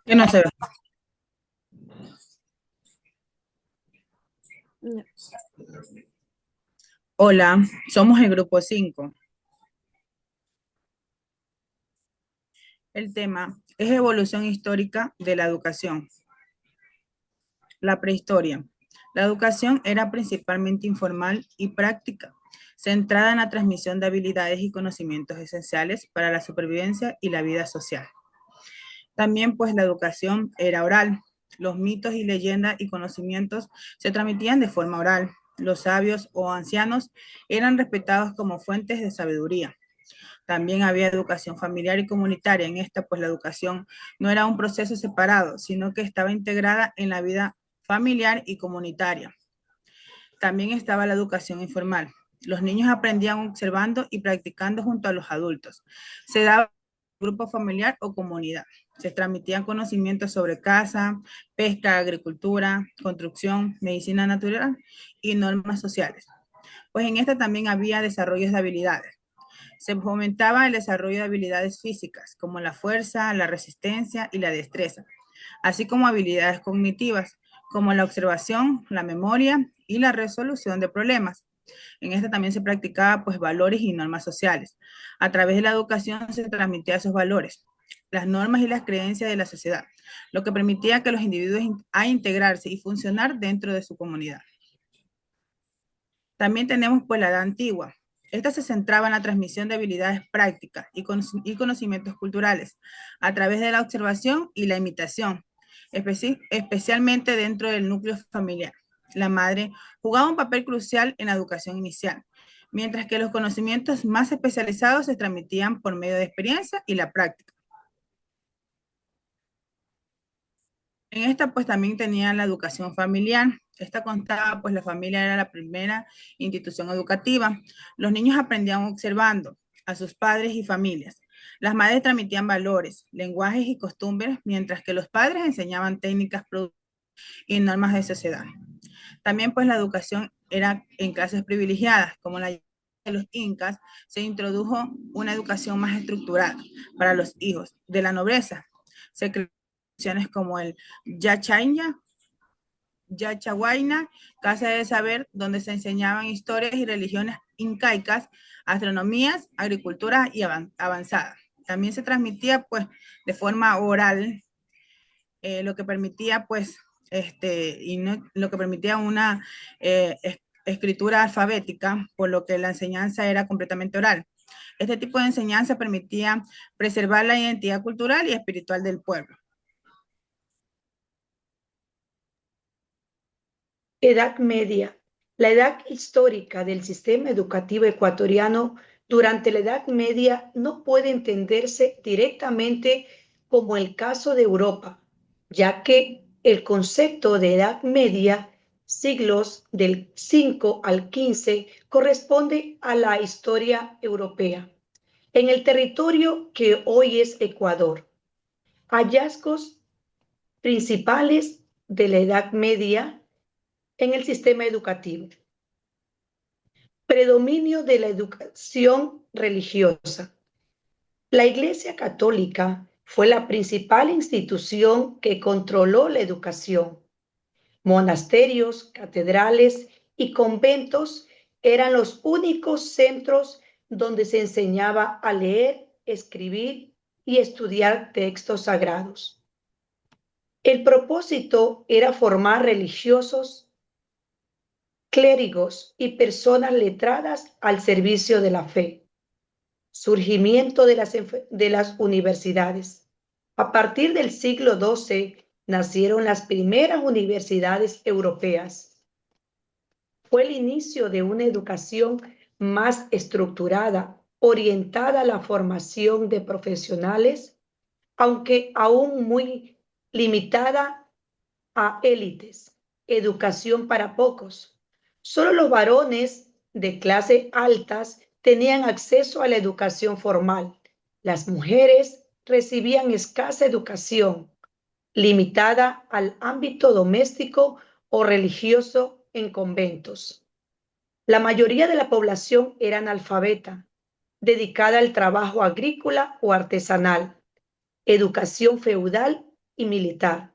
Que no se ve. Ya. Hola, somos el grupo 5. El tema es evolución histórica de la educación. La prehistoria. La educación era principalmente informal y práctica, centrada en la transmisión de habilidades y conocimientos esenciales para la supervivencia y la vida social. También pues la educación era oral. Los mitos y leyendas y conocimientos se transmitían de forma oral. Los sabios o ancianos eran respetados como fuentes de sabiduría. También había educación familiar y comunitaria. En esta, pues la educación no era un proceso separado, sino que estaba integrada en la vida familiar y comunitaria. También estaba la educación informal. Los niños aprendían observando y practicando junto a los adultos. Se daba grupo familiar o comunidad. Se transmitían conocimientos sobre caza, pesca, agricultura, construcción, medicina natural y normas sociales. Pues en esta también había desarrollos de habilidades. Se fomentaba el desarrollo de habilidades físicas, como la fuerza, la resistencia y la destreza, así como habilidades cognitivas, como la observación, la memoria y la resolución de problemas. En esta también se practicaba pues valores y normas sociales. A través de la educación se transmitían esos valores, las normas y las creencias de la sociedad, lo que permitía que los individuos a integrarse y funcionar dentro de su comunidad. También tenemos pues la edad antigua. Esta se centraba en la transmisión de habilidades prácticas y conocimientos culturales a través de la observación y la imitación, especialmente dentro del núcleo familiar. La madre jugaba un papel crucial en la educación inicial, mientras que los conocimientos más especializados se transmitían por medio de experiencia y la práctica. En esta pues también tenía la educación familiar. Esta constaba pues la familia era la primera institución educativa. Los niños aprendían observando a sus padres y familias. Las madres transmitían valores, lenguajes y costumbres, mientras que los padres enseñaban técnicas y normas de sociedad. También pues la educación era en clases privilegiadas, como la de los incas, se introdujo una educación más estructurada para los hijos de la nobleza. Se crearon instituciones como el Yachaña, Yachahuayna, Casa de Saber, donde se enseñaban historias y religiones incaicas, astronomías, agricultura y avanzada. También se transmitía pues de forma oral, lo que permitía pues y no, lo que permitía una escritura alfabética, por lo que la enseñanza era completamente oral. Este tipo de enseñanza permitía preservar la identidad cultural y espiritual del pueblo. Edad Media. La edad histórica del sistema educativo ecuatoriano durante la Edad Media no puede entenderse directamente como el caso de Europa, ya que el concepto de Edad Media, siglos del 5 al 15, corresponde a la historia europea. En el territorio que hoy es Ecuador, hallazgos principales de la Edad Media en el sistema educativo. Predominio de la educación religiosa. La Iglesia Católica fue la principal institución que controló la educación. Monasterios, catedrales y conventos eran los únicos centros donde se enseñaba a leer, escribir y estudiar textos sagrados. El propósito era formar religiosos, clérigos y personas letradas al servicio de la fe. Surgimiento de las universidades. A partir del siglo XII nacieron las primeras universidades europeas. Fue el inicio de una educación más estructurada, orientada a la formación de profesionales, aunque aún muy limitada a élites. Educación para pocos. Solo los varones de clase altas tenían acceso a la educación formal. Las mujeres recibían escasa educación, limitada al ámbito doméstico o religioso en conventos. La mayoría de la población era analfabeta, dedicada al trabajo agrícola o artesanal. Educación feudal y militar.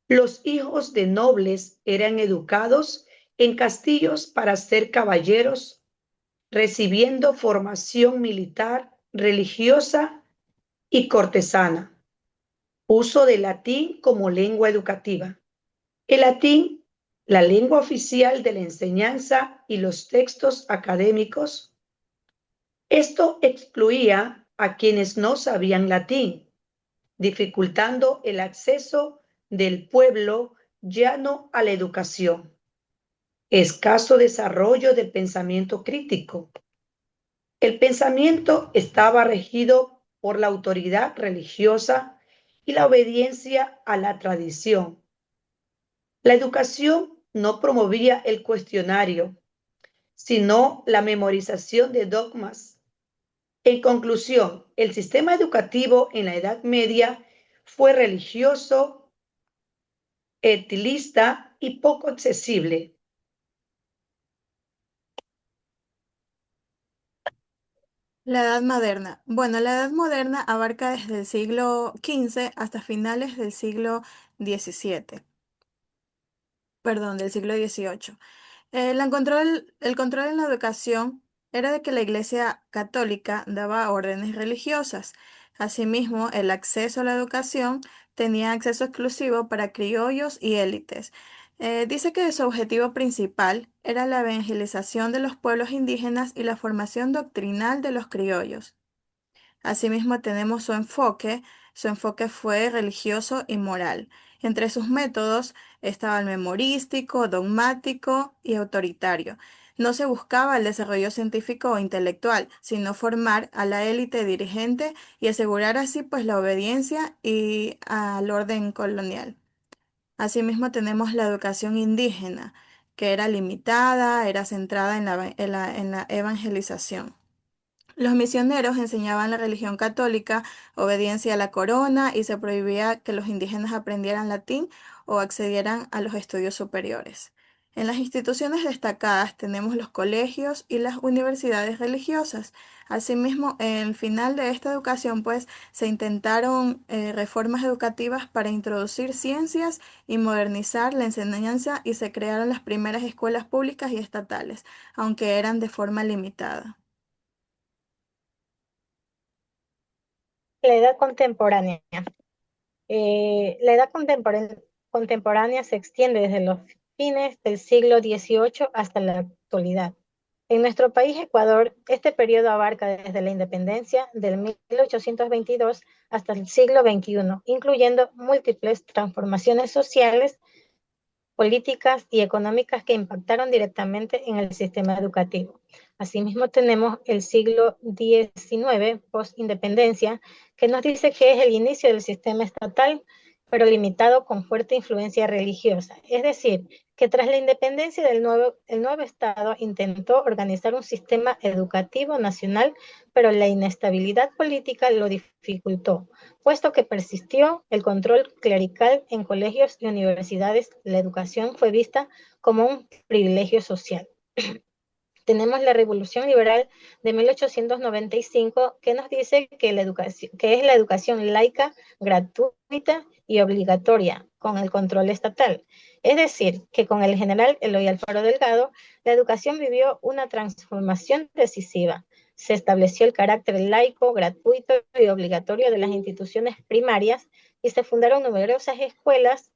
Los hijos de nobles eran educados en castillos para ser caballeros, recibiendo formación militar, religiosa y cortesana. Uso del latín como lengua educativa. El latín, la lengua oficial de la enseñanza y los textos académicos. Esto excluía a quienes no sabían latín, dificultando el acceso del pueblo llano a la educación. Escaso desarrollo del pensamiento crítico. El pensamiento estaba regido por la autoridad religiosa y la obediencia a la tradición. La educación no promovía el cuestionario, sino la memorización de dogmas. En conclusión, el sistema educativo en la Edad Media fue religioso, etilista y poco accesible. La Edad Moderna. Bueno, la Edad Moderna abarca desde el siglo XV hasta finales del siglo XVII, perdón, del siglo XVIII. El control en la educación era de que la Iglesia Católica daba órdenes religiosas. Asimismo, el acceso a la educación tenía acceso exclusivo para criollos y élites. Dice que su objetivo principal era la evangelización de los pueblos indígenas y la formación doctrinal de los criollos. Asimismo, tenemos su enfoque fue religioso y moral. Entre sus métodos estaba el memorístico, dogmático y autoritario. No se buscaba el desarrollo científico o intelectual, sino formar a la élite dirigente y asegurar así pues la obediencia y al orden colonial. Asimismo, tenemos la educación indígena, que era limitada, era centrada en la evangelización. Los misioneros enseñaban la religión católica, obediencia a la corona y se prohibía que los indígenas aprendieran latín o accedieran a los estudios superiores. En las instituciones destacadas tenemos los colegios y las universidades religiosas. Asimismo, en el final de esta educación, pues, se intentaron reformas educativas para introducir ciencias y modernizar la enseñanza y se crearon las primeras escuelas públicas y estatales, aunque eran de forma limitada. La edad contemporánea. La edad contemporánea se extiende desde los fines del siglo XVIII hasta la actualidad. En nuestro país, Ecuador, este periodo abarca desde la independencia del 1822 hasta el siglo XXI, incluyendo múltiples transformaciones sociales, políticas y económicas que impactaron directamente en el sistema educativo. Asimismo, tenemos el siglo XIX, post-independencia, que nos dice que es el inicio del sistema estatal, pero limitado con fuerte influencia religiosa. Es decir, que tras la independencia el nuevo Estado intentó organizar un sistema educativo nacional, pero la inestabilidad política lo dificultó. Puesto que persistió el control clerical en colegios y universidades, la educación fue vista como un privilegio social. Tenemos la Revolución Liberal de 1895 que nos dice que, que es la educación laica, gratuita y obligatoria con el control estatal. Es decir, que con el general Eloy Alfaro Delgado, la educación vivió una transformación decisiva. Se estableció el carácter laico, gratuito y obligatorio de las instituciones primarias y se fundaron numerosas escuelas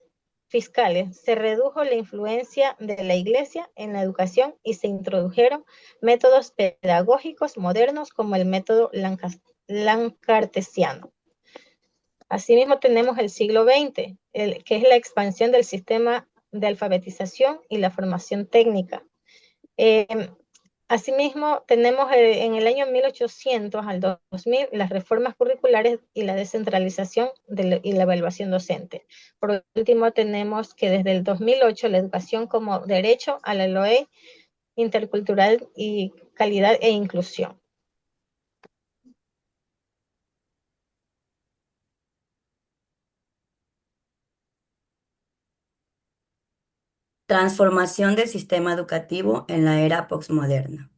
fiscales, se redujo la influencia de la Iglesia en la educación y se introdujeron métodos pedagógicos modernos como el método lancartesiano. Asimismo tenemos el siglo XX, que es la expansión del sistema de alfabetización y la formación técnica. Eh, Asimismo, tenemos en el año 1800 al 2000 las reformas curriculares y la descentralización y la evaluación docente. Por último, tenemos que desde el 2008 la educación como derecho a la LOE intercultural y calidad e inclusión. Transformación del sistema educativo en la era postmoderna.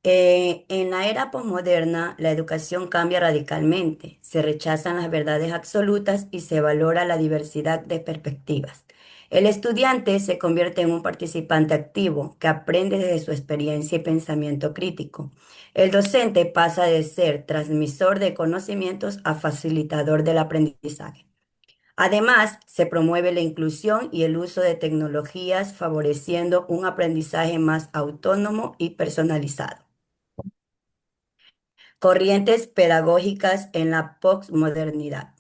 En la era posmoderna, la educación cambia radicalmente. Se rechazan las verdades absolutas y se valora la diversidad de perspectivas. El estudiante se convierte en un participante activo que aprende desde su experiencia y pensamiento crítico. El docente pasa de ser transmisor de conocimientos a facilitador del aprendizaje. Además, se promueve la inclusión y el uso de tecnologías, favoreciendo un aprendizaje más autónomo y personalizado. Corrientes pedagógicas en la posmodernidad.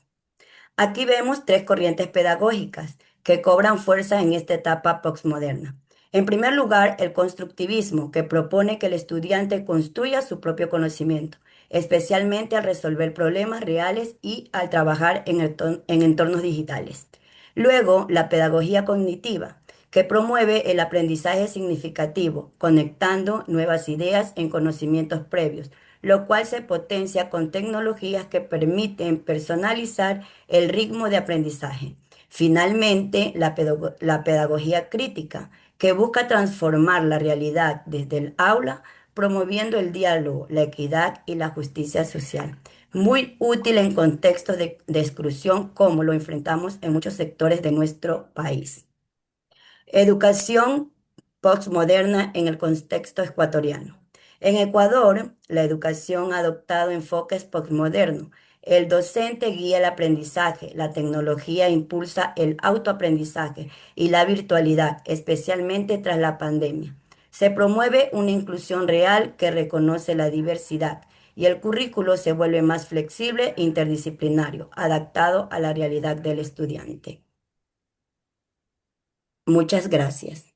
Aquí vemos tres corrientes pedagógicas que cobran fuerza en esta etapa postmoderna. En primer lugar, el constructivismo, que propone que el estudiante construya su propio conocimiento, especialmente al resolver problemas reales y al trabajar en entornos digitales. Luego, la pedagogía cognitiva, que promueve el aprendizaje significativo, conectando nuevas ideas en conocimientos previos, lo cual se potencia con tecnologías que permiten personalizar el ritmo de aprendizaje. Finalmente, la pedagogía crítica, que busca transformar la realidad desde el aula, promoviendo el diálogo, la equidad y la justicia social. Muy útil en contextos de exclusión como lo enfrentamos en muchos sectores de nuestro país. Educación postmoderna en el contexto ecuatoriano. En Ecuador, la educación ha adoptado enfoques postmodernos. El docente guía el aprendizaje, la tecnología impulsa el autoaprendizaje y la virtualidad, especialmente tras la pandemia. Se promueve una inclusión real que reconoce la diversidad y el currículo se vuelve más flexible e interdisciplinario, adaptado a la realidad del estudiante. Muchas gracias.